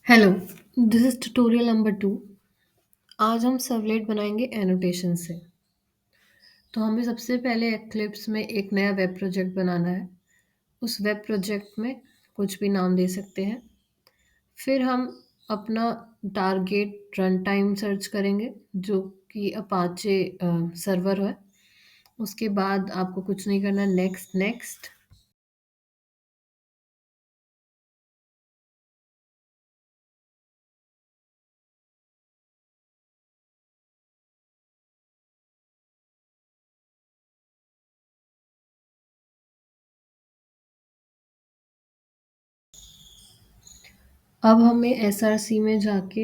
Hello, this is tutorial number 2। आज हम servlet बनाएंगे एनोटेशन से। तो हमें सबसे पहले एक्लिप्स में एक नया वेब प्रोजेक्ट बनाना है। उस वेब प्रोजेक्ट में कुछ भी नाम दे सकते हैं। फिर हम अपना टारगेट रन टाइम सर्च करेंगे जो कि अपाचे सर्वर है। उसके बाद आपको कुछ नहीं करना, नेक्स्ट नेक्स्ट। अब हमें एसआरसी में जाके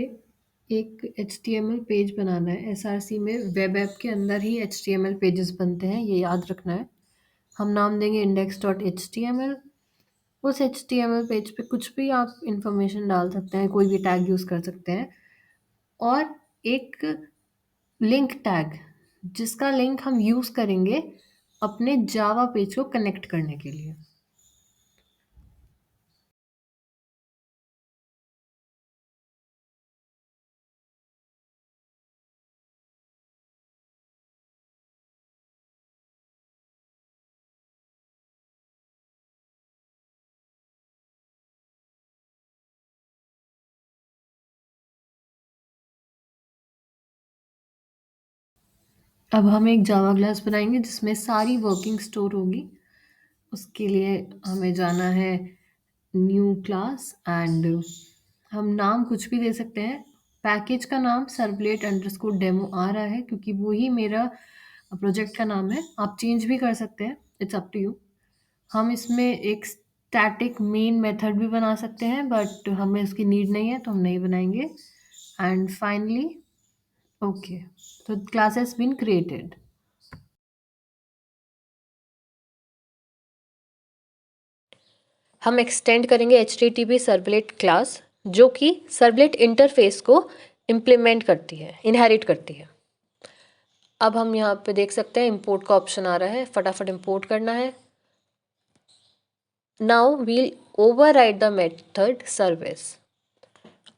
एक एचटीएमएल पेज बनाना है। एसआरसी में वेब ऐप के अंदर ही एचटीएमएल पेजेस बनते हैं, ये याद रखना है। हम नाम देंगे index.html। उस एचटीएमएल पेज पे कुछ भी आप इंफॉर्मेशन डाल सकते हैं, कोई भी टैग यूज़ कर सकते हैं। और एक लिंक टैग जिसका लिंक हम यूज़ करेंगे अपने जावा पेज को कनेक्ट करने के लिए। अब हम एक जावा क्लास बनाएंगे जिसमें सारी वर्किंग स्टोर होगी। उसके लिए हमें जाना है न्यू क्लास एंड हम नाम कुछ भी दे सकते हैं। पैकेज का नाम सर्वलेट अंडरस्कोर डेमो आ रहा है क्योंकि वो ही मेरा प्रोजेक्ट का नाम है। आप चेंज भी कर सकते हैं, इट्स अप टू यू। हम इसमें एक स्टैटिक मेन मेथड भी बना सकते हैं बट हमें इसकी नीड नहीं है तो हम नहीं बनाएंगे। एंड फाइनली ओके, तो क्लास हैज बीन क्रिएटेड। हम एक्सटेंड करेंगे H T T P servlet class जो कि सर्वलेट इंटरफेस को इम्प्लीमेंट करती है, इनहेरिट करती है। अब हम यहाँ पे देख सकते हैं इंपोर्ट का ऑप्शन आ रहा है, फटाफट इंपोर्ट करना है। Now we'll override the method service.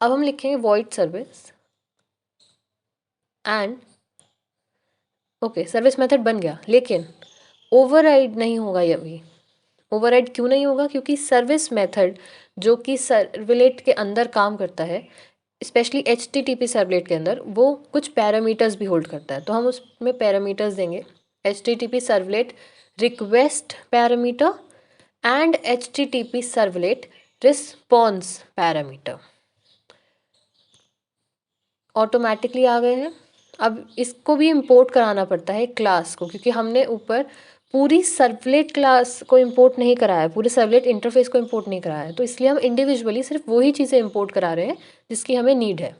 अब हम लिखेंगे void service and okay, service method बन गया, लेकिन ओवरराइड नहीं होगा ये अभी। ओवरराइड क्यों नहीं होगा? क्योंकि सर्विस मेथड जो कि सर्वलेट के अंदर काम करता है, specially H T T P servlet के अंदर, वो कुछ पैरामीटर्स भी होल्ड करता है। तो हम उसमें पैरामीटर्स देंगे, H T T P servlet request parameter and H T T P servlet response parameter. Automatically आ गए हैं। अब इसको भी इंपोर्ट कराना पड़ता है क्लास को, क्योंकि हमने ऊपर पूरी सर्वलेट क्लास को इंपोर्ट नहीं कराया है, पूरे सर्वलेट इंटरफेस को इंपोर्ट नहीं कराया है। तो इसलिए हम इंडिविजुअली सिर्फ वही चीज़ें इंपोर्ट करा रहे हैं जिसकी हमें नीड है।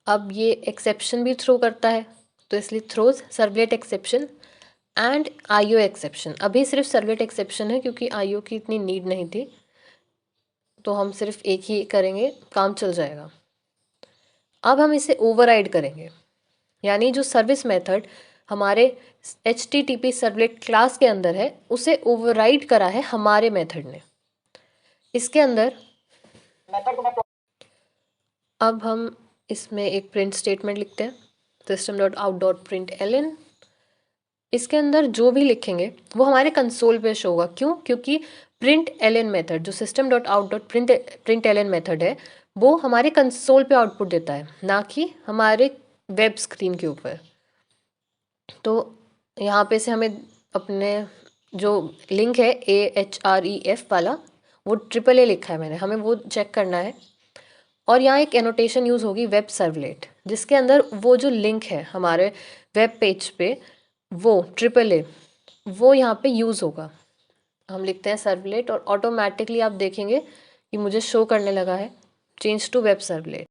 अब ये एक्सेप्शन भी थ्रो करता है, तो इसलिए throws servlet exception and IO exception. अभी सिर्फ सर्वलेट एक्सेप्शन है क्योंकि आईओ की इतनी नीड नहीं थी, तो हम सिर्फ एक ही करेंगे, काम चल जाएगा। अब हम इसे ओवरराइड करेंगे, यानी जो सर्विस मेथड हमारे H T T P servlet class के अंदर है उसे ओवरराइड करा है हमारे मेथड ने। इसके अंदर अब हम इसमें एक प्रिंट स्टेटमेंट लिखते हैं, system.out.println। इसके अंदर जो भी लिखेंगे वो हमारे कंसोल पे शो होगा। क्यों? क्योंकि प्रिंट एल एन मेथड, जो system.out.println मेथड है, वो हमारे कंसोल पे आउटपुट देता है, ना कि हमारे वेब स्क्रीन के ऊपर। तो यहाँ पे से हमें अपने जो लिंक है AHREF वाला, वो ट्रिपल ए लिखा है मैंने, हमें वो चेक करना है। और यहाँ एक एनोटेशन यूज़ होगी वेब सर्वलेट, जिसके अंदर वो जो लिंक है हमारे वेब पेज पे, वो ट्रिपल ए, वो यहाँ पे यूज़ होगा। हम लिखते हैं सर्वलेट और ऑटोमेटिकली आप देखेंगे कि मुझे शो करने लगा है चेंज टू वेब सर्वलेट।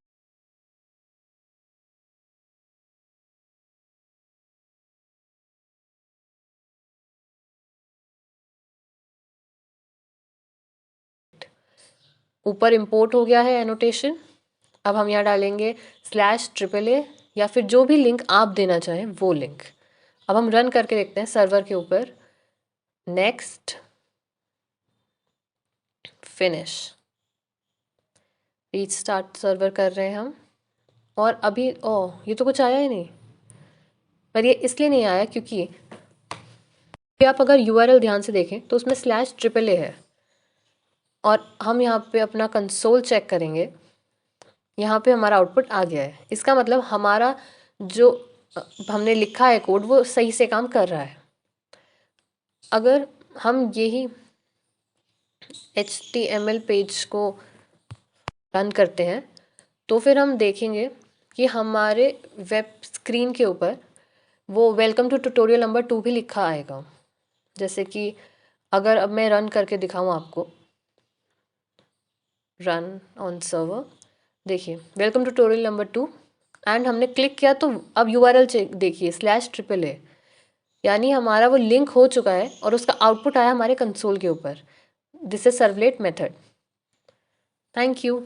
ऊपर इंपोर्ट हो गया है एनोटेशन। अब हम यहाँ डालेंगे /AAA या फिर जो भी लिंक आप देना चाहें वो लिंक। अब हम रन करके देखते हैं सर्वर के ऊपर, नेक्स्ट, फिनिश, रीस्टार्ट सर्वर कर रहे हैं हम, और अभी ये तो कुछ आया ही नहीं। पर ये इसलिए नहीं आया क्योंकि आप अगर URL ध्यान से देखें तो उसमें /AAA है, और हम यहाँ पे अपना कंसोल चेक करेंगे, यहाँ पे हमारा आउटपुट आ गया है। इसका मतलब हमारा जो हमने लिखा है कोड वो सही से काम कर रहा है। अगर हम यही HTML पेज को रन करते हैं तो फिर हम देखेंगे कि हमारे वेब स्क्रीन के ऊपर वो वेलकम टू ट्यूटोरियल नंबर 2 भी लिखा आएगा। जैसे कि अगर अब मैं रन करके दिखाऊं आपको, रन ऑन सर्वर, देखिए welcome to tutorial number 2, and हमने क्लिक किया तो अब URL देखिए /AAA, यानी हमारा वो लिंक हो चुका है और उसका आउटपुट आया हमारे कंसोल के ऊपर। This is servlet method. Thank you.